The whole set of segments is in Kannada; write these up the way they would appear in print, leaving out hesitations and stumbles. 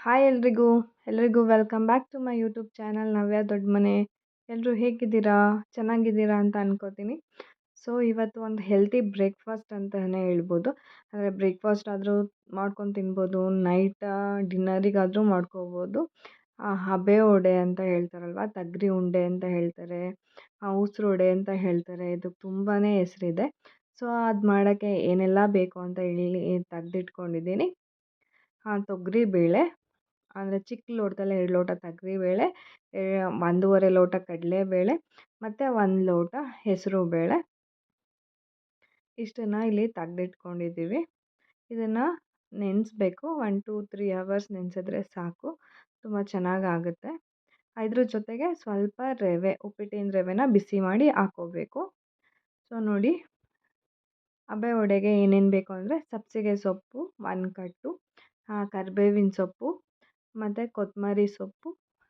ಹಾಯ್ ಎಲ್ರಿಗೂ welcome back to my YouTube channel Navya Doddamane. ಎಲ್ಲರೂ ಹೇಗಿದ್ದೀರಾ? ಚೆನ್ನಾಗಿದ್ದೀರಾ ಅಂತ ಅನ್ಕೋತೀನಿ. ಸೊ ಇವತ್ತು ಒಂದು ಹೆಲ್ತಿ ಬ್ರೇಕ್ಫಾಸ್ಟ್ ಅಂತಲೇ ಹೇಳ್ಬೋದು. ಅಂದರೆ ಬ್ರೇಕ್ಫಾಸ್ಟ್ ಆದರೂ ಮಾಡ್ಕೊಂಡು ತಿನ್ಬೋದು, ನೈಟ್ ಡಿನ್ನರಿಗಾದರೂ ಮಾಡ್ಕೋಬೋದು. ಹಬೆ ವಡೆ ಅಂತ ಹೇಳ್ತಾರಲ್ವ, ತಗ್ರಿ ಉಂಡೆ ಅಂತ ಹೇಳ್ತಾರೆ, ಉಸ್ರು ವಡೆ ಅಂತ ಹೇಳ್ತಾರೆ. ಇದಕ್ಕೆ ತುಂಬಾ ಹೆಸರಿದೆ. ಸೊ ಅದು ಮಾಡೋಕ್ಕೆ ಏನೆಲ್ಲ ಬೇಕು ಅಂತ ಹೇಳಿ ತೆಗೆದಿಟ್ಕೊಂಡಿದ್ದೀನಿ. ತೊಗರಿಬೇಳೆ, ಅಂದರೆ ಚಿಕ್ಕ ಲೋಟದಲ್ಲಿ 2 ಲೋಟ ತೊಗರಿಬೇಳೆ, 1 ಲೋಟ ಕಡಲೆಬೇಳೆ ಮತ್ತು 1 ಲೋಟ ಹೆಸರುಬೇಳೆ, ಇಷ್ಟನ್ನು ಇಲ್ಲಿ ತೆಗೆದಿಟ್ಕೊಂಡಿದ್ದೀವಿ. ಇದನ್ನು ನೆನೆಸ್ಬೇಕು. 1 to 3 ಅವರ್ಸ್ ನೆನೆಸಿದ್ರೆ ಸಾಕು, ತುಂಬ ಚೆನ್ನಾಗಾಗುತ್ತೆ. ಇದ್ರ ಜೊತೆಗೆ ಸ್ವಲ್ಪ ರವೆ, ಉಪ್ಪಿಟ್ಟಿನ ರವೆನ ಬಿಸಿ ಮಾಡಿ ಹಾಕ್ಕೋಬೇಕು. ಸೊ ನೋಡಿ, ಹಬೆ ವಡೆಗೆ ಏನೇನು ಬೇಕು ಅಂದರೆ ಸಬ್ಬಸಿಗೆ ಸೊಪ್ಪು 1 ಕಟ್ಟು, ಕರಿಬೇವಿನ ಸೊಪ್ಪು ಮತ್ತು ಕೊತ್ತಂಬರಿ ಸೊಪ್ಪು,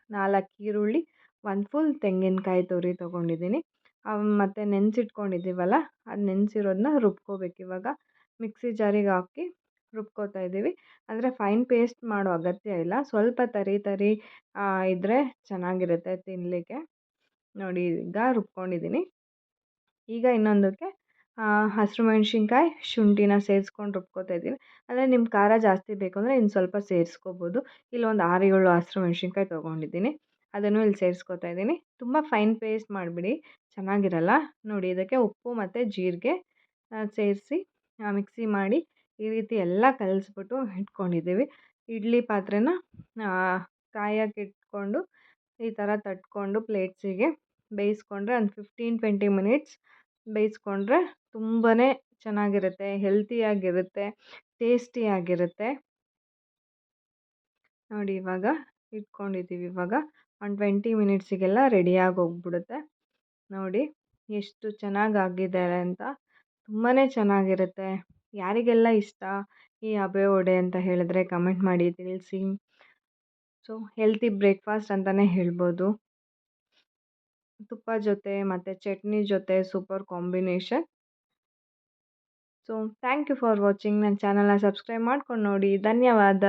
4 ಈರುಳ್ಳಿ, 1 ಫುಲ್ ತೆಂಗಿನಕಾಯಿ ತುರಿ ತೊಗೊಂಡಿದ್ದೀನಿ. ಮತ್ತು ನೆನೆಸಿಟ್ಕೊಂಡಿದ್ದೀವಲ್ಲ, ಅದು ನೆನೆಸಿರೋದನ್ನ ರುಬ್ಕೋಬೇಕು. ಇವಾಗ ಮಿಕ್ಸಿ ಜಾರಿಗೆ ಹಾಕಿ ರುಬ್ಕೋತಾ ಇದ್ದೀವಿ. ಅಂದರೆ ಫೈನ್ ಪೇಸ್ಟ್ ಮಾಡೋ ಅಗತ್ಯ ಇಲ್ಲ, ಸ್ವಲ್ಪ ತರಿ ಇದ್ದರೆ ಚೆನ್ನಾಗಿರುತ್ತೆ ತಿನ್ನಲಿಕ್ಕೆ. ನೋಡಿ, ಈಗ ರುಬ್ಕೊಂಡಿದ್ದೀನಿ. ಈಗ ಇನ್ನೊಂದಕ್ಕೆ ಹಸಿರು ಮೆಣಸಿನ್ಕಾಯಿ, ಶುಂಠಿನ ಸೇರಿಸ್ಕೊಂಡು ರುಬ್ಕೋತಾ ಇದ್ದೀನಿ. ಅಂದರೆ ನಿಮ್ಮ ಖಾರ ಜಾಸ್ತಿ ಬೇಕು ಅಂದರೆ ಇನ್ನು ಸ್ವಲ್ಪ ಸೇರಿಸ್ಕೋಬೋದು. ಇಲ್ಲೊಂದು 6-7 ಹಸಿರು ಮೆಣಸಿನ್ಕಾಯಿ ತೊಗೊಂಡಿದ್ದೀನಿ, ಅದನ್ನು ಇಲ್ಲಿ ಸೇರಿಸ್ಕೋತಾ ಇದ್ದೀನಿ. ತುಂಬ ಫೈನ್ ಪೇಸ್ಟ್ ಮಾಡಿಬಿಡಿ, ಚೆನ್ನಾಗಿರಲ್ಲ. ನೋಡಿ, ಇದಕ್ಕೆ ಉಪ್ಪು ಮತ್ತು ಜೀರಿಗೆ ಸೇರಿಸಿ ಮಿಕ್ಸಿ ಮಾಡಿ ಈ ರೀತಿ ಎಲ್ಲ ಕಲಿಸ್ಬಿಟ್ಟು ಇಟ್ಕೊಂಡಿದ್ದೀವಿ. ಇಡ್ಲಿ ಪಾತ್ರೆನ ಕಾಯಕ್ಕೆ ಇಟ್ಕೊಂಡು ಈ ಥರ ತಟ್ಕೊಂಡು ಪ್ಲೇಟ್ಸಿಗೆ ಬೇಯಿಸ್ಕೊಂಡ್ರೆ ಒಂದು 15-20 ಮಿನಿಟ್ಸ್ ಬೇಯಿಸ್ಕೊಂಡ್ರೆ ತುಂಬಾ ಚೆನ್ನಾಗಿರುತ್ತೆ, ಹೆಲ್ತಿಯಾಗಿರುತ್ತೆ, ಟೇಸ್ಟಿಯಾಗಿರುತ್ತೆ. ನೋಡಿ, ಇವಾಗ ಇಟ್ಕೊಂಡಿದ್ದೀವಿ. ಇವಾಗ ಒಂದು 20 ಮಿನಿಟ್ಸಿಗೆಲ್ಲ ರೆಡಿಯಾಗಿ ಹೋಗ್ಬಿಡುತ್ತೆ. ನೋಡಿ ಎಷ್ಟು ಚೆನ್ನಾಗಾಗಿದೆ ಅಂತ, ತುಂಬಾ ಚೆನ್ನಾಗಿರುತ್ತೆ. ಯಾರಿಗೆಲ್ಲ ಇಷ್ಟ ಈ ಹಬೆ ವಡೆ ಅಂತ ಹೇಳಿದ್ರೆ ಕಮೆಂಟ್ ಮಾಡಿ ತಿಳಿಸಿ. ಸೊ ಹೆಲ್ತಿ ಬ್ರೇಕ್ಫಾಸ್ಟ್ ಅಂತಲೇ ಹೇಳ್ಬೋದು. ತುಪ್ಪ ಜೊತೆ ಮತ್ತು ಚಟ್ನಿ ಜೊತೆ super combination. So thank you for watching. ನನ್ನ ಚಾನಲ್ನ ಸಬ್ಸ್ಕ್ರೈಬ್ ಮಾಡ್ಕೊಂಡು ನೋಡಿ. ಧನ್ಯವಾದ.